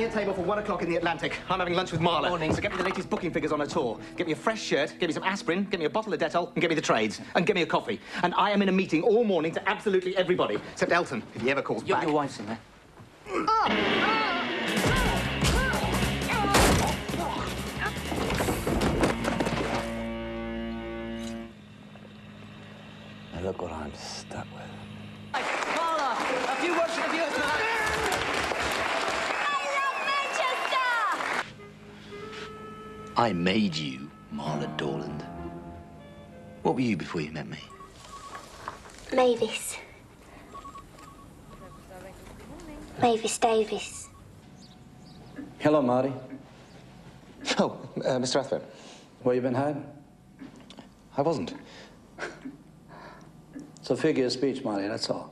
me a table for 1 o'clock in the Atlantic. I'm having lunch with Marla. Morning. So get me the latest booking figures on her tour. Get me a fresh shirt, get me some aspirin, get me a bottle of Dettol, and get me the trades. And get me a coffee. And I am in a meeting all morning to absolutely everybody, except Elton, if he ever calls back. Your wife's in there. Now look what I'm stuck with. Marla, a few words for the viewers tonight. I made you, Marla Dorland. What were you before you met me? Mavis. Mavis Davis. Hello, Marty. Oh, Mr. Rathbone. Where you been hiding? I wasn't. It's a figure of speech, Marty, that's all.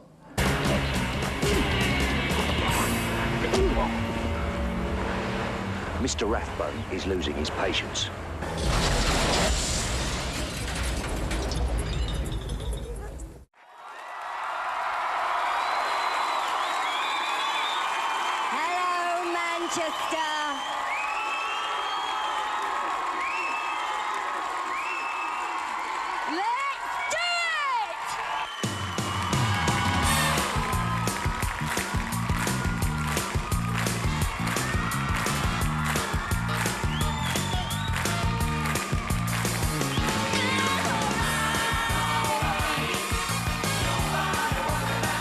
Mr. Rathbone is losing his patience. Hello, Manchester. Let's do it!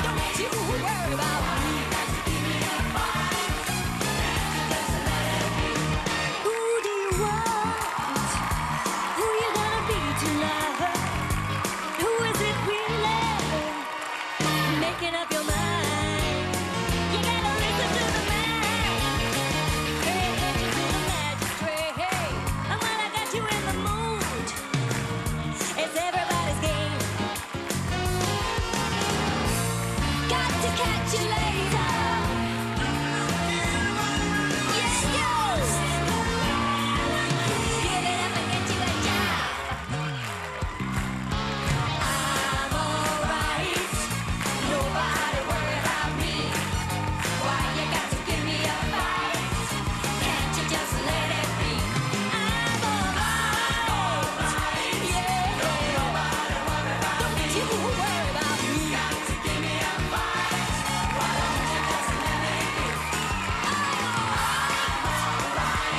Don't you worry about me. Who do you want? Who you gonna be tonight? Who is it really? Making up your mind. You gotta listen to the man. Pay attention to the magistrate. Hey, and when I got you in the mood, it's everybody's game. Got to catch you later. Yes, yes. Give it up and get you a job. I'm alright. Nobody worry about me. Why you got to give me a fight? Can't you just let it be? I'm alright. Yeah. Nobody worry about me. Don't you worry about me. Got to give me a fight. Why don't you just let it be? I'm alright.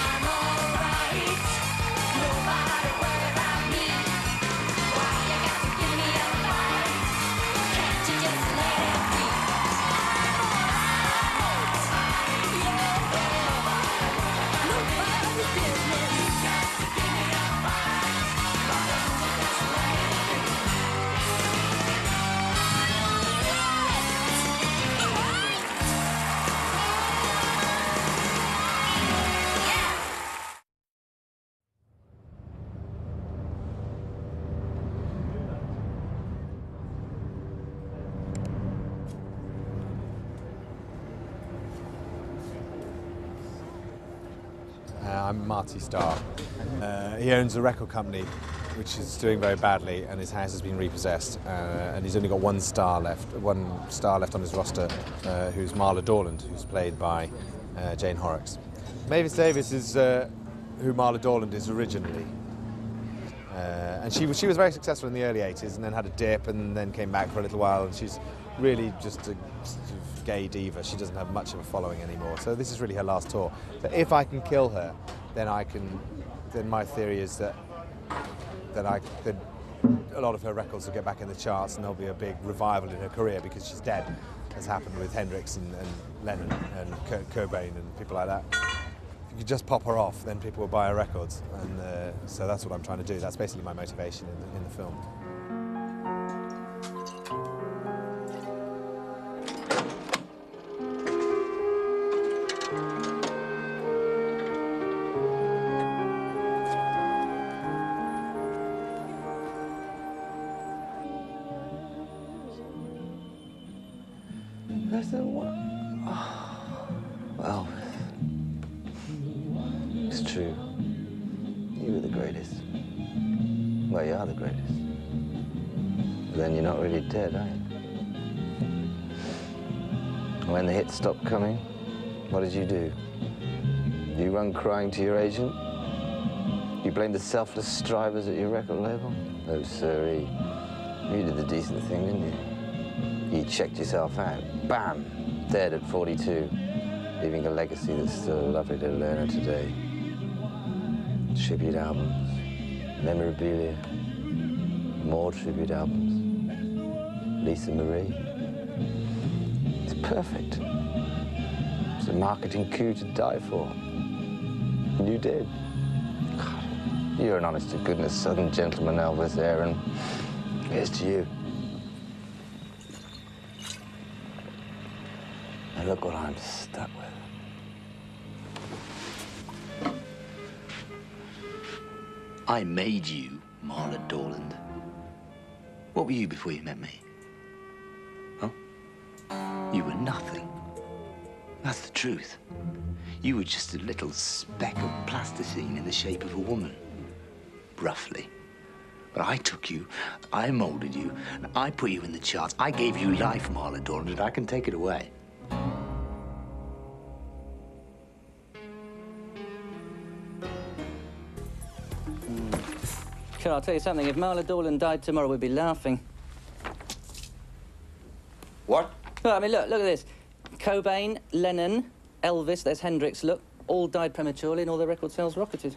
I'm alright. Nobody worry about me. Why you got to give me a fight? Can't you just let it be? I'm alright. Yeah. Nobody's business. Got to give me a fight. Why don't you just let it be? I'm Marty Starr. He owns a record company which is doing very badly, and his house has been repossessed, and he's only got one star left on his roster, who's Marla Dorland, who's played by Jane Horrocks. Mavis Davis is who Marla Dorland is originally, and she was very successful in the early 80s, and then had a dip, and then came back for a little while, and she's really just a sort of gay diva. She doesn't have much of a following anymore, so this is really her last tour. So if I can kill her, then my theory is that a lot of her records will get back in the charts, and there'll be a big revival in her career because she's dead, as happened with Hendrix and Lennon and Kurt Cobain and people like that. If you could just pop her off, then people will buy her records, and so that's what I'm trying to do. That's basically my motivation in the film. said, what? Oh, well, it's true. You were the greatest. Well, you are the greatest. But then you're not really dead, are you? When the hits stopped coming, what did you do? You run crying to your agent? You blame the selfless strivers at your record label? No, sirree. You did the decent thing, didn't you? You checked yourself out. Bam! Dead at 42. Leaving a legacy that's still lovely to learn today. Tribute albums, memorabilia, more tribute albums. Lisa Marie. It's perfect. It's a marketing coup to die for. And you did. God, you're an honest-to-goodness Southern gentleman, Elvis, Aaron. Here's to you. And look what I'm stuck with. I made you, Marla Dorland. What were you before you met me? Huh? You were nothing. That's the truth. You were just a little speck of plasticine in the shape of a woman. Roughly. But I took you, I molded you, and I put you in the charts. I gave you life, Marla Dorland, and I can take it away. Sure, I'll tell you something. If Marla Dorland died tomorrow, we'd be laughing. What? Well, I mean, look at this. Cobain, Lennon, Elvis, there's Hendrix, look, all died prematurely and all their record sales rocketed.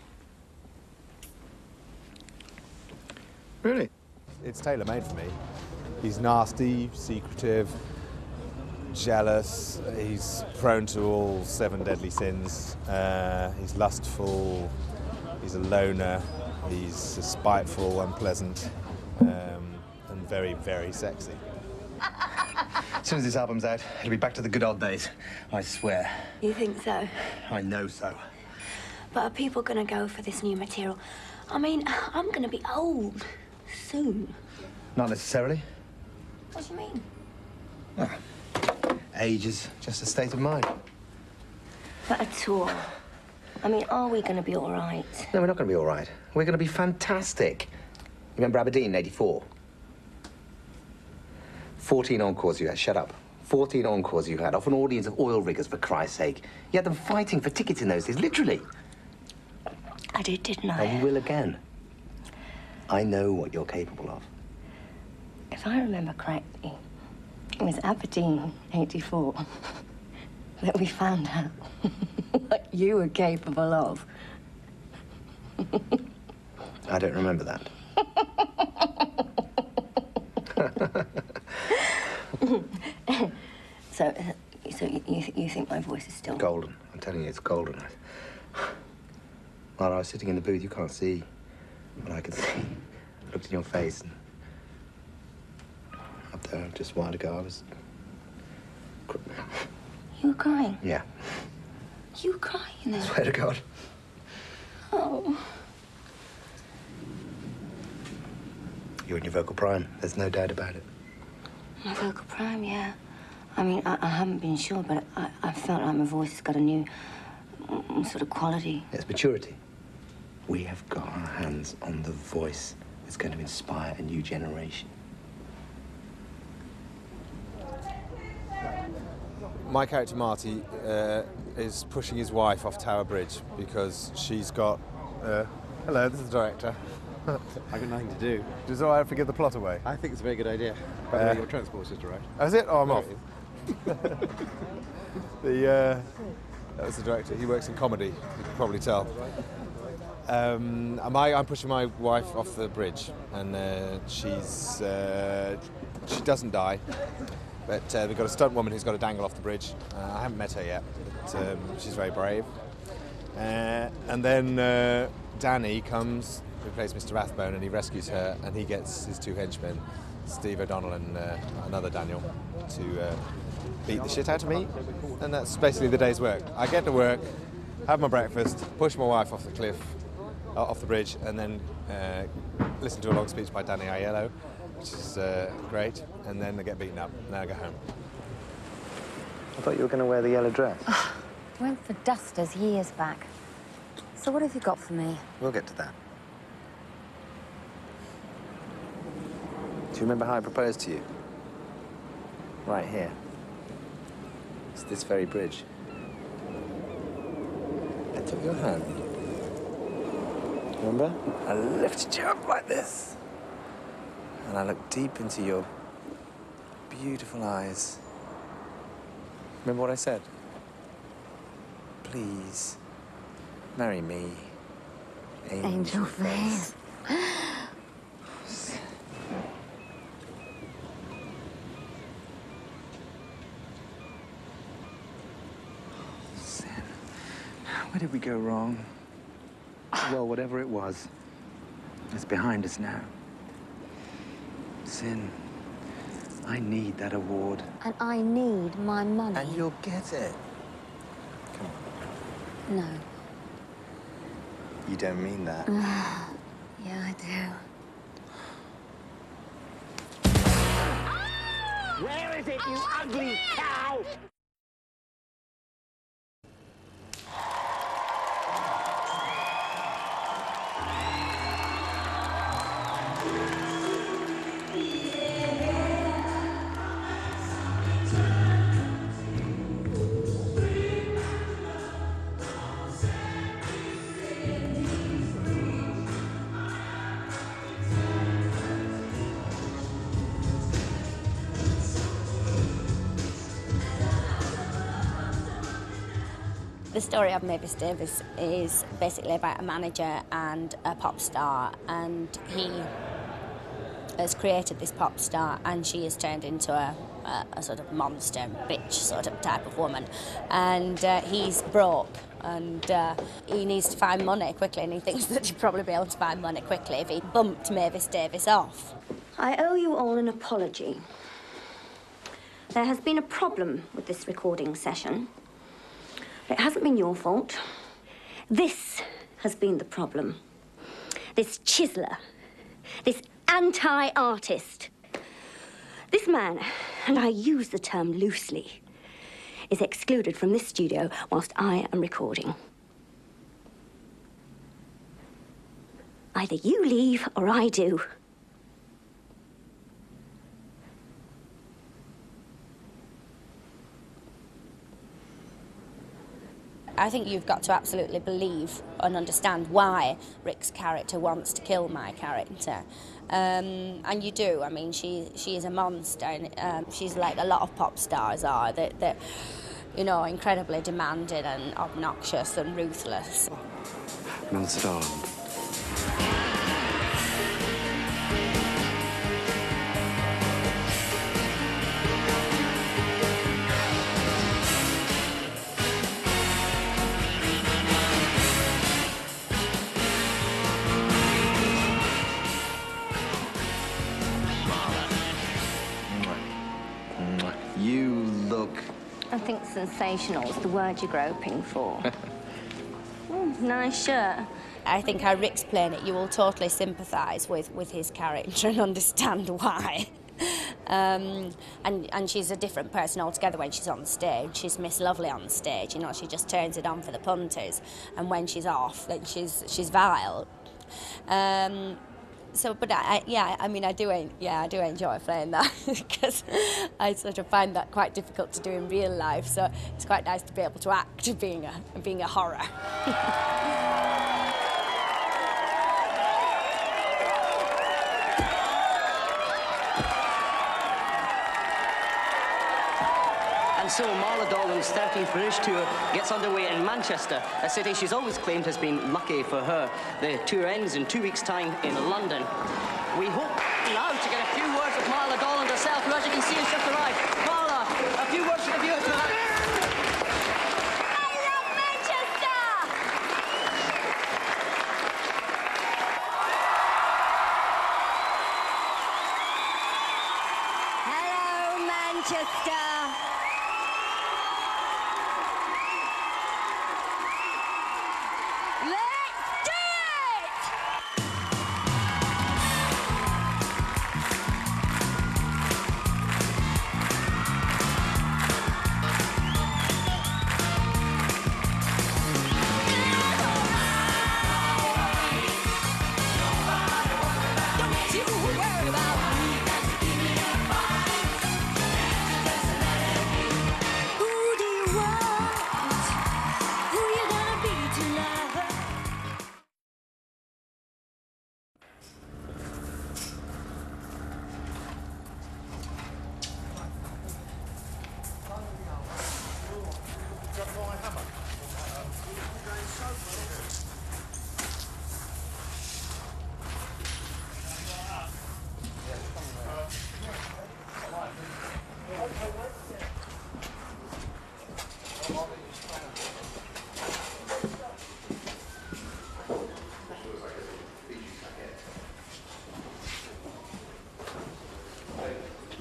Really? It's tailor-made for me. He's nasty, secretive, jealous. He's prone to all 7 deadly sins. He's lustful. He's a loner. He's spiteful, unpleasant, and very, very sexy. As soon as this album's out, it'll be back to the good old days. I swear. You think so? I know so. But are people going to go for this new material? I mean, I'm going to be old soon. Not necessarily. What do you mean? Well, age is just a state of mind. But a tour. I mean, are we going to be all right? No, we're not going to be all right. We're going to be fantastic. You remember Aberdeen in '84? 14 encores you had. Shut up. 14 encores you had, off an audience of oil riggers, for Christ's sake. You had them fighting for tickets in those days, literally. I did, didn't I? And you will again. I know what you're capable of. If I remember correctly, it was Aberdeen, '84, that we found out what you were capable of. I don't remember that. So you think my voice is still... Golden. I'm telling you, it's golden. While I was sitting in the booth, you can't see what I could see. I looked in your face, and up there just a while ago, I was... You were crying? Yeah. You were crying then? I swear to God. Oh. You're in your vocal prime. There's no doubt about it. My vocal prime, yeah. I mean, I haven't been sure, but I felt like my voice has got a new sort of quality. It's maturity. We have got our hands on the voice that's going to inspire a new generation. My character, Marty, is pushing his wife off Tower Bridge because she's got... hello, this is the director. I've got nothing to do. Does it all right if I give the plot away? I think it's a very good idea. By the way, your transport sister, right? Oh, is it? Oh, I'm There off. it is. That was the director. He works in comedy, you can probably tell. I'm pushing my wife off the bridge, and she doesn't die, but we've got a stunt woman who's got to dangle off the bridge. I haven't met her yet, but she's very brave. And then Danny comes, who plays Mr. Rathbone, and he rescues her, and he gets his 2 henchmen, Steve O'Donnell and another Daniel, to beat the shit out of me. And that's basically the day's work. I get to work, have my breakfast, push my wife off the cliff, off the bridge, and then listen to a long speech by Danny Aiello, which is great, and then I get beaten up, and then I go home. I thought you were going to wear the yellow dress. Went for dusters years back. So what have you got for me? We'll get to that. Do you remember how I proposed to you? Right here. It's this very bridge. I took your hand. Remember? I lifted you up like this. And I looked deep into your beautiful eyes. Remember what I said? Please, marry me. Angel face. Sin. Where did we go wrong? Well, whatever it was, it's behind us now. Sin, I need that award. And I need my money. And you'll get it. Come on. No. You don't mean that. Yeah, I do. Where is it, you ugly cow? The story of Mavis Davis is basically about a manager and a pop star, and he has created this pop star, and she is turned into a sort of monster, bitch sort of type of woman. And he's broke, and he needs to find money quickly, and he thinks that he'd probably be able to find money quickly if he bumped Mavis Davis off. I owe you all an apology. There has been a problem with this recording session. It hasn't been your fault. This has been the problem. This chiseler, this anti-artist. This man, and I use the term loosely, is excluded from this studio whilst I am recording. Either you leave or I do. I think you've got to absolutely believe and understand why Rik's character wants to kill my character. And you do. I mean, she is a monster, and she's like a lot of pop stars are. That you know, incredibly demanding and obnoxious and ruthless. Non-stop. You look... I think sensational is the word you're groping for. Nice shirt. I think how Rik's playing it, you will totally sympathise with his character and understand why. And she's a different person altogether when she's on stage. She's Miss Lovely on stage, you know, she just turns it on for the punters. And when she's off, then she's vile. So, but I do enjoy playing that because I sort of find that quite difficult to do in real life. So it's quite nice to be able to act being a horror. And so Marla Dolan's 13th British tour gets underway in Manchester, a city she's always claimed has been lucky for her. The tour ends in 2 weeks' time in London. We hope now to get a few words with Marla Dolan herself, who, as you can see, has just arrived. Marla, a few words for the viewers tonight. Hello, Manchester.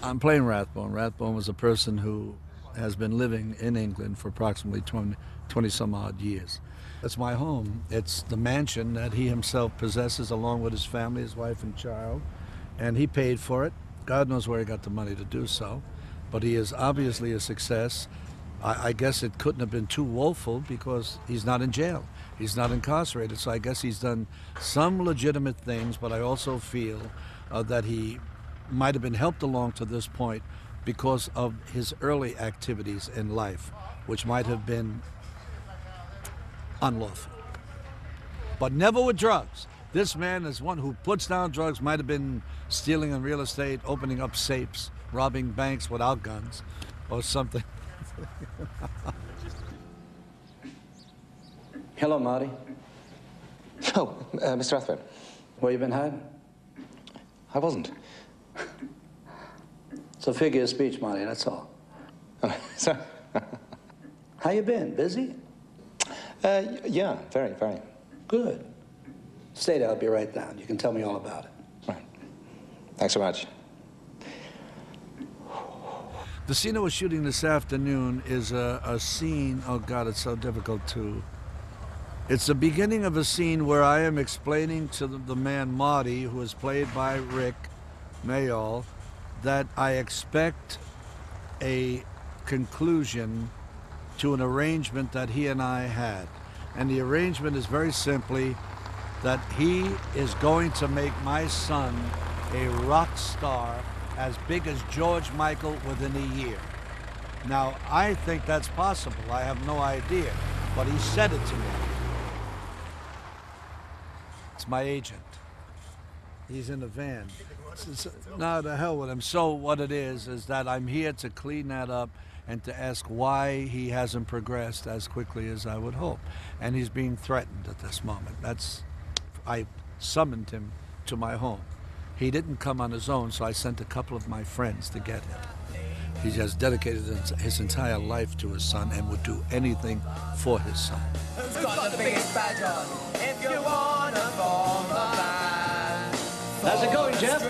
I'm playing Rathbone. Rathbone was a person who has been living in England for approximately 20 some odd years. It's my home. It's the mansion that he himself possesses along with his family, his wife and child, and he paid for it. God knows where he got the money to do so, but he is obviously a success. I guess it couldn't have been too woeful because he's not in jail. He's not incarcerated, so I guess he's done some legitimate things, but I also feel that he might have been helped along to this point because of his early activities in life, which might have been unlawful. But never with drugs. This man is one who puts down drugs, might have been stealing in real estate, opening up safes, robbing banks without guns, or something. Hello, Marty. Oh, Mr. Rathbone. Where you been hiding? I wasn't. It's a figure of speech, Marty, that's all. Sorry. How you been? Busy? Yeah, very, very. Good. Stay there, I'll be right down. You can tell me all about it. Right. Thanks so much. The scene I was shooting this afternoon is a scene, oh God, it's so difficult to... It's the beginning of a scene where I am explaining to the man Marty, who is played by Rik Mayall, that I expect a conclusion to an arrangement that he and I had. And the arrangement is very simply that he is going to make my son a rock star as big as George Michael within a year. Now, I think that's possible. I have no idea, but he said it to me. It's my agent. He's in the van. No, to hell with him. So what it is that I'm here to clean that up and to ask why he hasn't progressed as quickly as I would hope. And he's being threatened at this moment. I summoned him to my home. He didn't come on his own, so I sent a couple of my friends to get him. He has dedicated his entire life to his son and would do anything for his son. Who's got the biggest badge on? If you wanna form a band. How's it going, Jeff?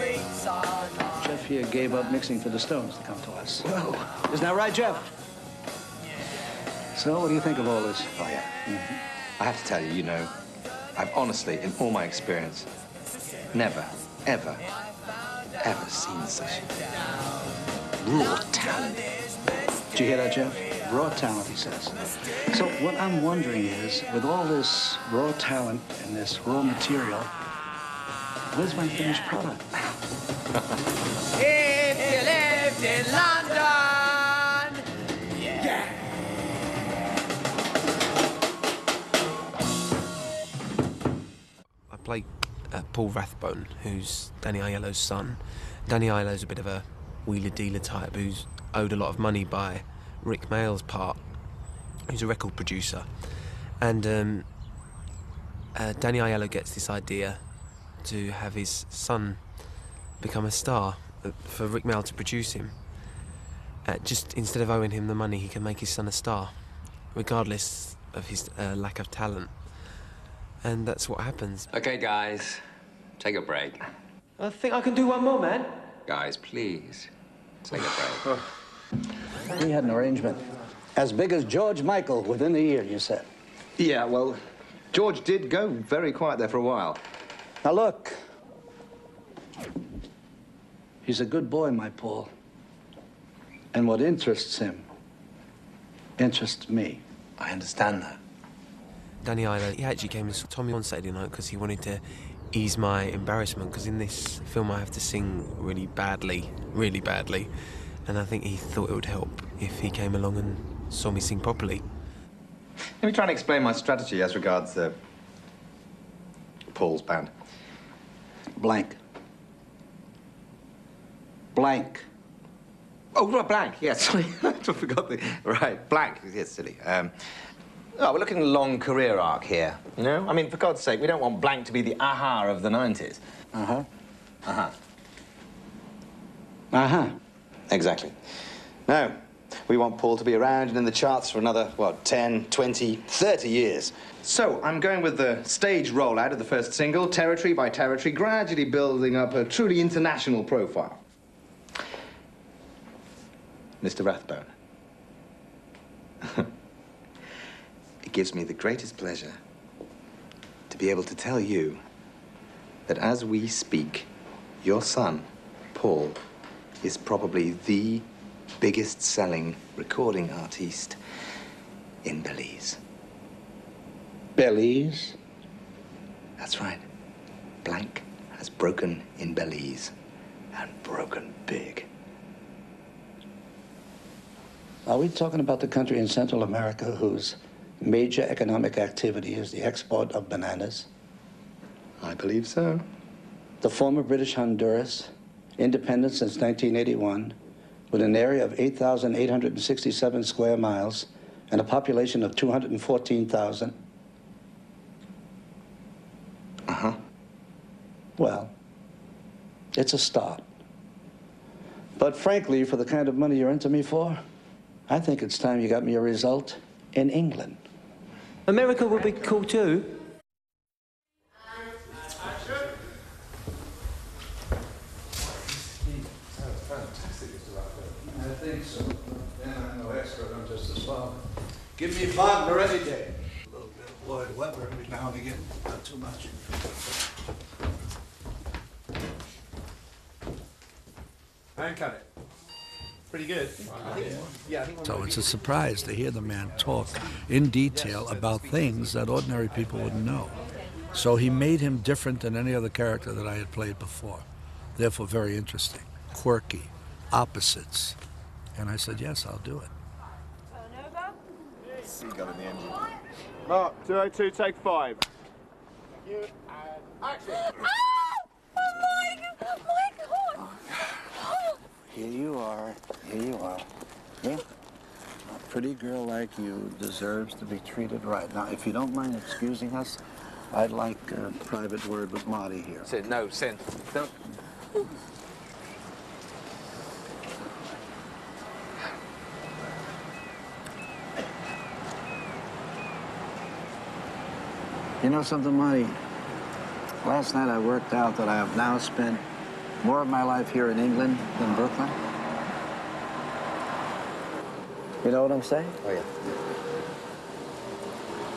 Jeff here gave up mixing for the Stones to come to us. Whoa. Isn't that right, Jeff? So, what do you think of all this? Oh, yeah. I have to tell you, I've honestly, in all my experience, never, ever seen such raw talent. Did you hear that, Jeff? Raw talent, he says. So what I'm wondering is, with all this raw talent and this raw material, where's my finished product? If you lived in London, yeah. I play Paul Rathbone, who's Danny Aiello's son. Danny Aiello's a bit of a wheeler-dealer type who's owed a lot of money by Rik Mayall's part, who's a record producer. And Danny Aiello gets this idea to have his son become a star, for Rik Mayall to produce him. Just instead of owing him the money, he can make his son a star, regardless of his lack of talent. And that's what happens. Okay, guys, take a break. I think I can do one more, man. Guys, please, take a break. We had an arrangement. As big as George Michael within a year, you said. Yeah, well, George did go very quiet there for a while. Now look, he's a good boy, my Paul. And what interests him interests me. I understand that. Danny Aiello, he actually came and saw Tommy on Saturday night because he wanted to ease my embarrassment, because in this film I have to sing really badly. And I think he thought it would help if he came along and saw me sing properly. Let me try and explain my strategy as regards Paul's band. Blank. Blank. Oh, right, blank, yes, sorry. I forgot the... Right, blank, yes, silly. Oh, we're looking at a long career arc here, you know? I mean, for God's sake, we don't want blank to be the aha of the 90s. Uh-huh. Uh-huh. Uh-huh. Exactly. No, we want Paul to be around and in the charts for another, what, 10, 20, 30 years. So, I'm going with the stage rollout of the first single, territory by territory, gradually building up a truly international profile. Mr. Rathbone. It gives me the greatest pleasure to be able to tell you that as we speak, your son, Paul, is probably the biggest selling recording artiste in Belize. Belize? That's right. Blank has broken in Belize, and broken big. Are we talking about the country in Central America whose major economic activity is the export of bananas? I believe so. The former British Honduras, independent since 1981, with an area of 8,867 square miles and a population of 214,000. Uh-huh. Well, it's a start. But frankly, for the kind of money you're into me for, I think it's time you got me a result in England. America will be cool too. I think so. And I'm no expert, I'm just a slob. Give me Wagner any day. A little bit of Lloyd Webber every now and again, not too much. And cut it. Pretty good. So it's a surprise to hear the man talk in detail about things that ordinary people wouldn't know. So he made him different than any other character that I had played before. Therefore, very interesting, quirky, opposites. And I said, yes, I'll do it. Seagull in the engine. Mark, 202, take 5. You and action. Oh my God! Here you are. Here you are. Yeah. A pretty girl like you deserves to be treated right. Now, if you don't mind excusing us, I'd like a private word with Marty here. Sin, no, Sin. Don't. You know something, Marty? Last night I worked out that I have now spent more of my life here in England than Brooklyn. You know what I'm saying? Oh, yeah.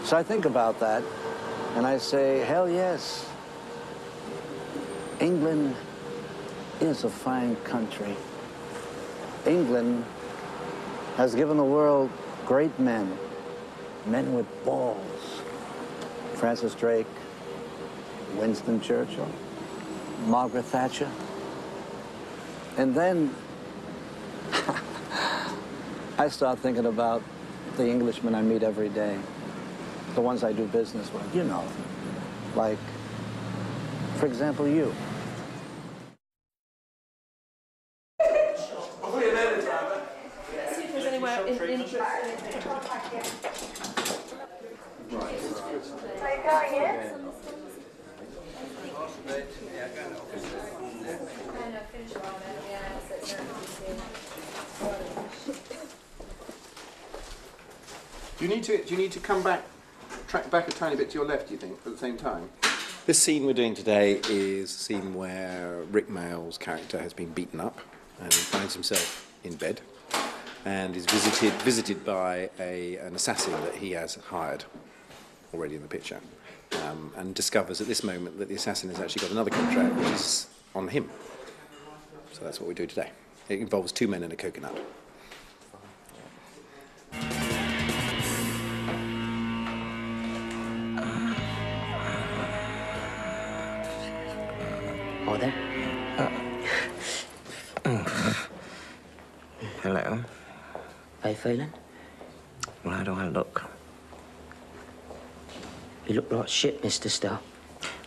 So I think about that, and I say, hell yes. England is a fine country. England has given the world great men, men with balls. Francis Drake, Winston Churchill, Margaret Thatcher. And then I start thinking about the Englishmen I meet every day, the ones I do business with, you know, like, for example, you. See if there's anywhere in Do you need to come back, track back a tiny bit to your left, do you think, at the same time? This scene we're doing today is a scene where Rik Mayall's character has been beaten up and he finds himself in bed and is visited by an assassin that he has hired already in the picture, and discovers at this moment that the assassin has actually got another contract which is on him. So that's what we do today. It involves 2 men and a coconut. Hi there. Hello. How you feeling? Well, how do I look? You look like shit, Mr. Starr.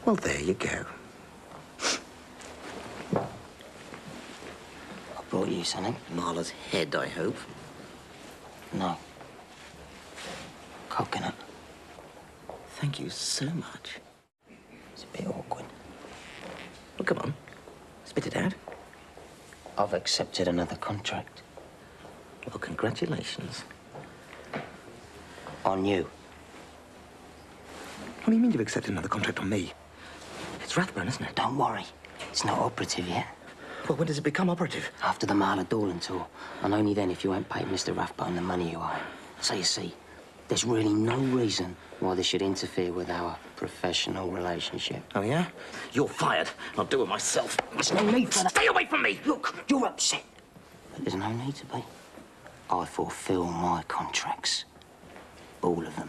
Well, there you go. I brought you something. Marla's head, I hope. No. Coconut. Thank you so much. It's a bit awkward. Well, come on. Spit it out. I've accepted another contract. Well, congratulations. On you. What do you mean you've accepted another contract on me? It's Rathbone, isn't it? Don't worry. It's not operative yet. Well, when does it become operative? After the Marla Dolan tour, and only then if you ain't paid Mr. Rathbone the money you owe. So you see, there's really no reason why this should interfere with our professional relationship. Oh, yeah? You're fired. I'll do it myself. There's no need for that. Stay away from me! Look, you're upset. But there's no need to be. I fulfill my contracts. All of them.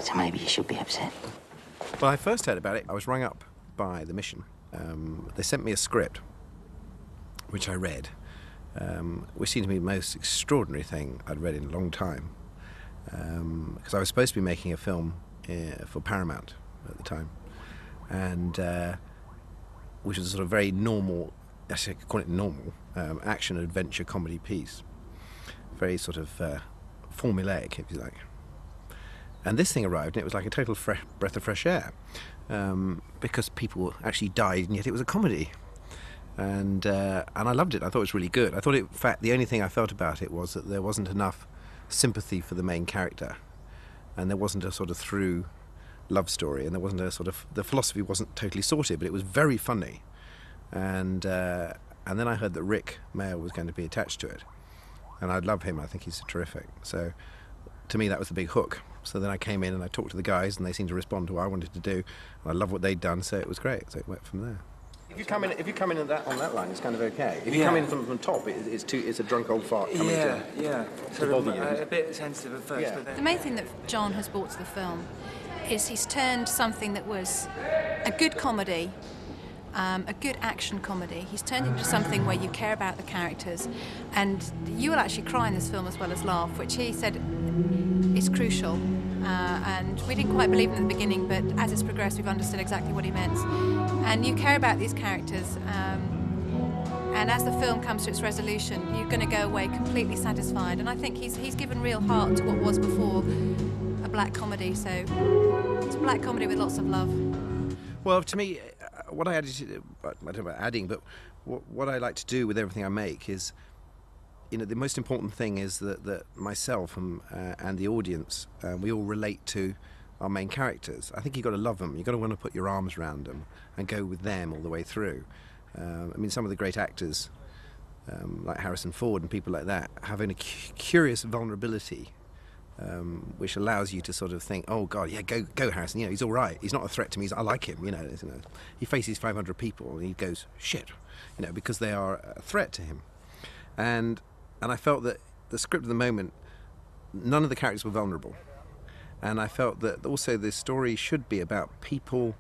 So maybe you should be upset. When I first heard about it, I was rung up by the Mission. They sent me a script, which I read, which seemed to me the most extraordinary thing I'd read in a long time. Because I was supposed to be making a film for Paramount at the time, and which was a sort of very normal, actually I could call it normal, action adventure comedy piece. Very sort of formulaic, if you like. And this thing arrived, and it was like a total breath of fresh air, because people actually died, and yet it was a comedy. And I loved it. I thought it was really good. I thought, in fact, the only thing I felt about it was that there wasn't enough sympathy for the main character, and there wasn't a sort of through love story, and there wasn't a sort of, the philosophy wasn't totally sorted, but it was very funny. And then I heard that Rik Mayall was going to be attached to it, and I love him. I think he's terrific. So to me, that was the big hook. So then I came in and I talked to the guys, and they seemed to respond to what I wanted to do. And I loved what they'd done, so it was great. So it went from there. If you come in on that line, it's kind of okay. If you come in from the top, it's a drunk old fart coming to bother you. A bit sensitive at first, but then... The main thing that John has brought to the film is he's turned something that was a good comedy, a good action comedy, he's turned it into something where you care about the characters, and you will actually cry in this film as well as laugh, which he said is crucial. And we didn't quite believe him at the beginning, but as it's progressed, we've understood exactly what he meant. And you care about these characters, and as the film comes to its resolution, you're going to go away completely satisfied. And I think he's given real heart to what was before a black comedy, so it's a black comedy with lots of love. Well, to me, what I added, I don't know about adding, but what I like to do with everything I make is, you know, the most important thing is that myself and the audience, we all relate to our main characters. I think you've got to love them. You've got to want to put your arms around them and go with them all the way through. I mean, some of the great actors, like Harrison Ford and people like that, have a curious vulnerability, which allows you to sort of think, oh God, yeah, go Harrison. You know, he's all right. He's not a threat to me. I like him. You know, he faces 500 people and he goes shit, you know, because they are a threat to him. And I felt that the script at the moment, none of the characters were vulnerable. And I felt that also the story should be about people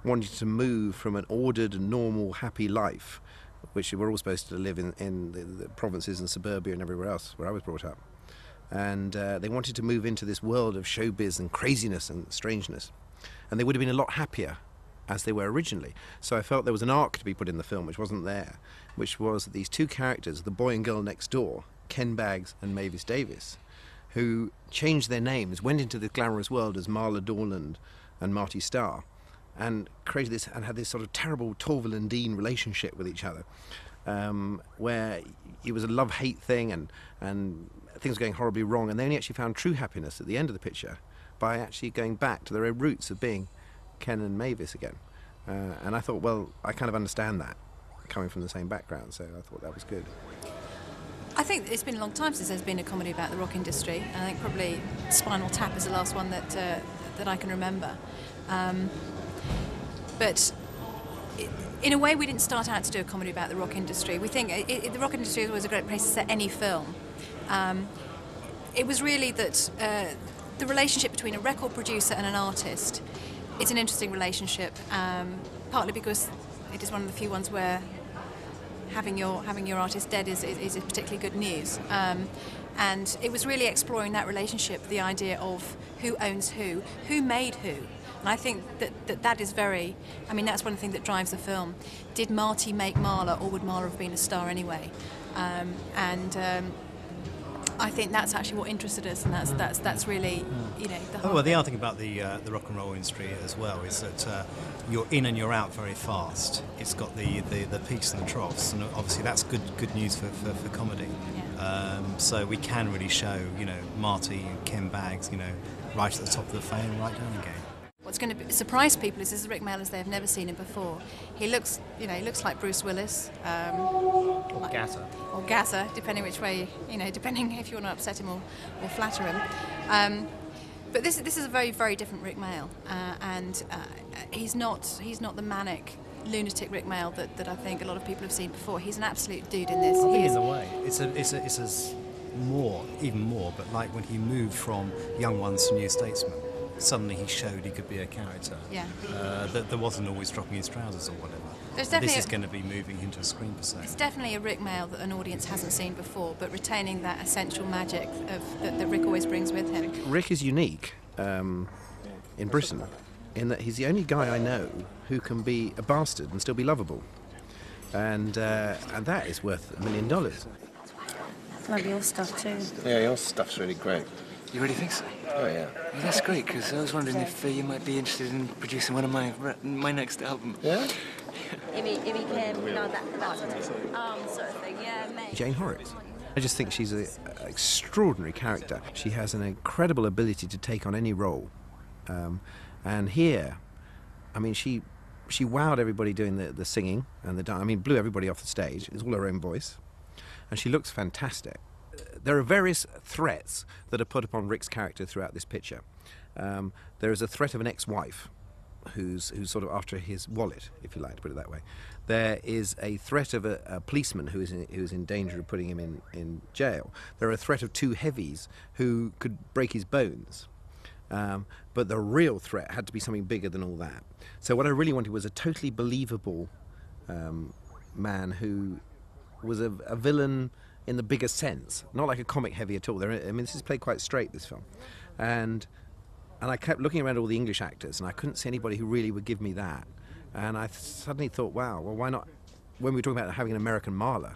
wanting to move from an ordered, normal, happy life, which we're all supposed to live in the provinces and suburbia and everywhere else where I was brought up. And they wanted to move into this world of showbiz and craziness and strangeness. And they would have been a lot happier as they were originally. So I felt there was an arc to be put in the film which wasn't there, which was that these two characters, the boy and girl next door, Ken Baggs and Mavis Davis, who changed their names, went into the glamorous world as Marla Dolan and Marty Starr, and created this and had this sort of terrible Torval and Dean relationship with each other, where it was a love-hate thing and things were going horribly wrong, and they only actually found true happiness at the end of the picture by actually going back to their own roots of being Ken and Mavis again. And I thought, well, I kind of understand that, coming from the same background, so I thought that was good. I think it's been a long time since there's been a comedy about the rock industry. I think probably Spinal Tap is the last one that I can remember. But in a way, we didn't start out to do a comedy about the rock industry. We think the rock industry is always a great place to set any film. It was really that the relationship between a record producer and an artist is an interesting relationship, partly because it is one of the few ones where having your artist dead is particularly good news. And it was really exploring that relationship, the idea of who owns who made who. And I think that is very, I mean, that's one of the things that drives the film. Did Marty make Marla, or would Marla have been a star anyway? I think that's actually what interested us, and that's really, you know, the whole. Well, the other thing about the rock and roll industry as well is that you're in and you're out very fast. It's got the peaks and the troughs, and obviously that's good news for comedy. Yeah. So we can really show, you know, Marty and Ken Baggs, you know, right at the top of the fame, right down again. What's going to surprise people is this is Rik Mayall as they have never seen him before. He looks, he looks like Bruce Willis. Or Gatter. Or Gatter, depending which way, depending if you want to upset him or flatter him. But this is a very, very different Rik Mayall, and he's not the manic lunatic Rik Mayall that I think a lot of people have seen before. He's an absolute dude in this. I think in a way, it's as even more, but like when he moved from Young Ones to New Statesman, suddenly he showed he could be a character. Yeah. That wasn't always dropping his trousers or whatever. This is going to be moving into a screen persona. It's definitely a Rik Mayall that an audience hasn't seen before, but retaining that essential magic that Rik always brings with him. Rik is unique in Britain in that he's the only guy I know who can be a bastard and still be lovable, and that is worth $1 million. That's love your stuff too. Yeah, your stuff's really great. You really think so? Oh yeah. Well, that's great, because I was wondering if you might be interested in producing one of my next album. Yeah? If he came, that sort of thing, yeah, mate. Jane Horrocks. I just think she's an extraordinary character. She has an incredible ability to take on any role. And here, I mean, she wowed everybody doing the singing and the dance. I mean, blew everybody off the stage. It's all her own voice. And she looks fantastic. There are various threats that are put upon Rik's character throughout this picture. There is a threat of an ex-wife who's sort of after his wallet, if you like to put it that way. There is a threat of a policeman who is in danger of putting him in jail. There are a threat of two heavies who could break his bones. But the real threat had to be something bigger than all that. So what I really wanted was a totally believable man who was a villain in the bigger sense, not like a comic heavy at all. I mean, this is played quite straight, this film. And I kept looking around all the English actors, and I couldn't see anybody who really would give me that. And I suddenly thought, wow, well, why not? When we were talking about having an American Marla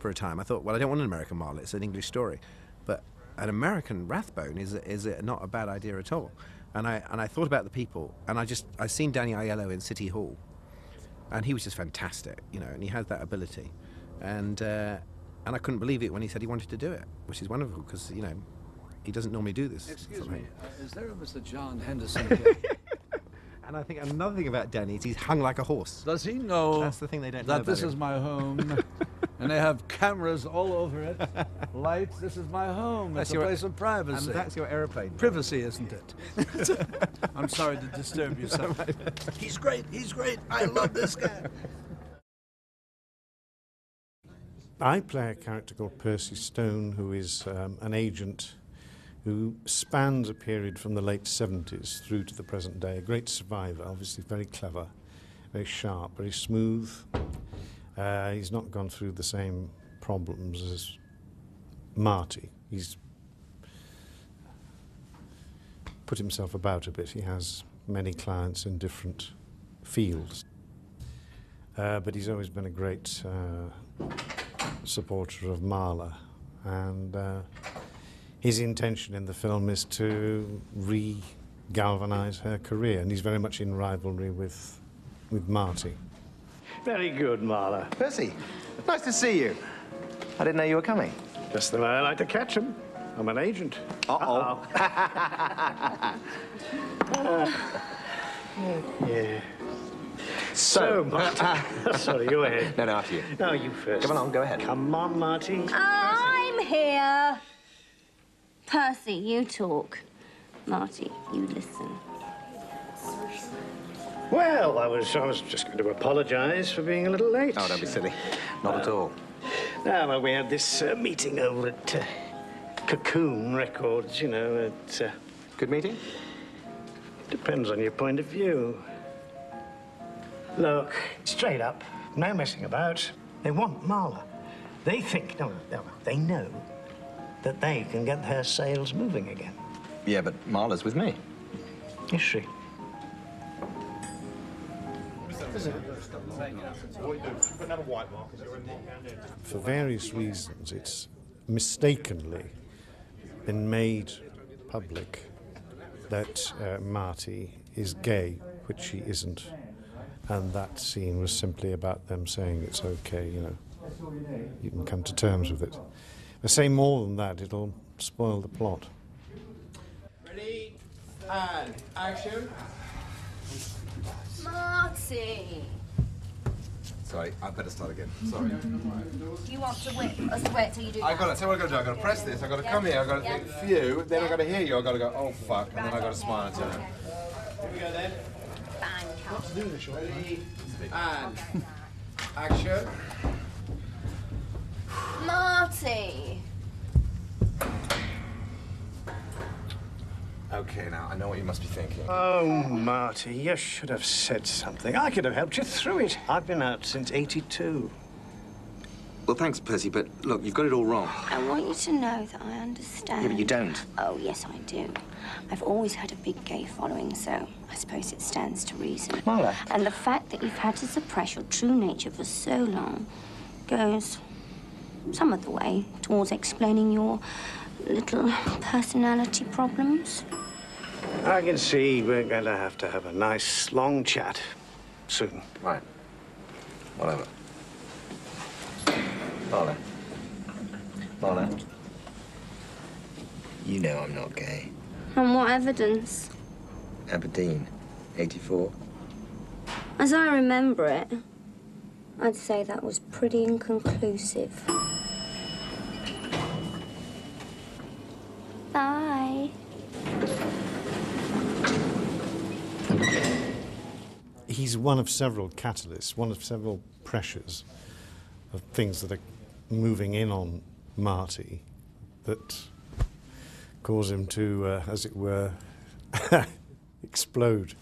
for a time, I thought, well, I don't want an American Marla, it's an English story. But an American Rathbone is not a bad idea at all. And I thought about the people, and I seen Danny Aiello in City Hall, and he was just fantastic, and he had that ability. And I couldn't believe it when he said he wanted to do it, which is wonderful, because, he doesn't normally do this. Excuse me, is there a Mr. John Henderson here? And I think another thing about Danny is he's hung like a horse. Does he know That's the thing they don't know that about this him. is my home, and they have cameras all over it, lights, this is my home, That's it's a place of privacy. And that's your aeroplane. Privacy, isn't it? I'm sorry to disturb you, sir. He's great, I love this guy. I play a character called Percy Stone, who is an agent who spans a period from the late 70s through to the present day. A great survivor, obviously very clever, very sharp, very smooth. He's not gone through the same problems as Marty. He's put himself about a bit. He has many clients in different fields. But he's always been a great supporter of Marla, and his intention in the film is to re-galvanise her career, and he's very much in rivalry with Marty. Very good, Marla. Percy, nice to see you. I didn't know you were coming. Just the way I like to catch them. I'm an agent. Uh-oh. Yeah. So, Marty. Sorry, go ahead. No, after you. No, you first. Come along, go ahead. Come on, Marty. I'm here. Percy, you talk. Marty, you listen. Well, I was just going to apologise for being a little late. Oh, don't be silly. Not at all. No, well, we had this meeting over at Cocoon Records, Good meeting? Depends on your point of view. Look, straight up, no messing about. They want Marla. They think, they know that they can get their sales moving again. Yeah, but Marla's with me. Is she? For various reasons, it's mistakenly been made public that Marty is gay, which she isn't. And that scene was simply about them saying it's okay, you can come to terms with it. If I say more than that, it'll spoil the plot. Ready, and action. Marty! Sorry, I better start again. Sorry. Do you want to wait, us to wait till you do I got to tell you what I got to do. I got to press this. I got to come here. I got to think few. Then I got to hear you. I got to go. Oh fuck! And then I got to smile and turn. Here we go then. What's to do this short? Ready? And action. Marty! Okay, now I know what you must be thinking. Oh, Marty, you should have said something. I could have helped you through it. I've been out since '82. Well, thanks, Percy, but look, you've got it all wrong. I want you to know that I understand. Yeah, but you don't. Oh, yes, I do. I've always had a big gay following, so I suppose it stands to reason. Marla. And the fact that you've had to suppress your true nature for so long goes some of the way towards explaining your little personality problems. I can see we're going to have a nice, long chat soon. Right. Whatever. Marla. Marla. You know I'm not gay. On what evidence? Aberdeen, 84. As I remember it, I'd say that was pretty inconclusive. Bye. He's one of several catalysts, one of several pressures of things that are moving in on Marty that cause him to, as it were, explode.